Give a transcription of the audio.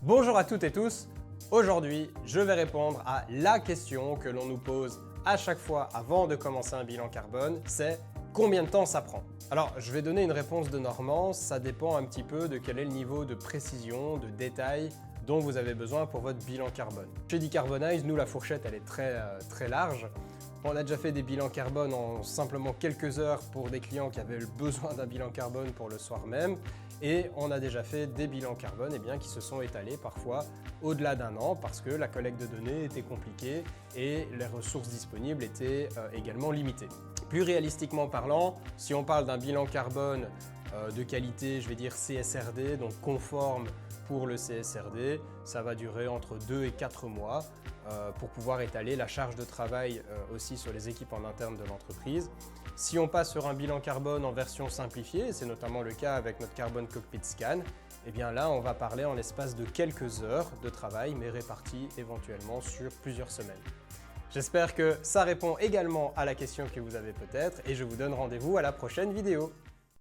Bonjour à toutes et tous, aujourd'hui je vais répondre à la question que l'on nous pose à chaque fois avant de commencer un bilan carbone, c'est combien de temps ça prend? Alors je vais donner une réponse de Normand, ça dépend un petit peu de quel est le niveau de précision, de détail dont vous avez besoin pour votre bilan carbone. Chez Decarbonize, nous la fourchette elle est très large. On a déjà fait des bilans carbone en simplement quelques heures pour des clients qui avaient besoin d'un bilan carbone pour le soir même. Et on a déjà fait des bilans carbone qui se sont étalés parfois au-delà d'un an parce que la collecte de données était compliquée et les ressources disponibles étaient également limitées. Plus réalistiquement parlant, si on parle d'un bilan carbone de qualité, je vais dire CSRD, donc conforme pour le CSRD, ça va durer entre 2 et 4 mois pour pouvoir étaler la charge de travail aussi sur les équipes en interne de l'entreprise. Si on passe sur un bilan carbone en version simplifiée, c'est notamment le cas avec notre Carbon Cockpit Scan, et bien là on va parler en l'espace de quelques heures de travail mais réparties éventuellement sur plusieurs semaines. J'espère que ça répond également à la question que vous avez peut-être et je vous donne rendez-vous à la prochaine vidéo.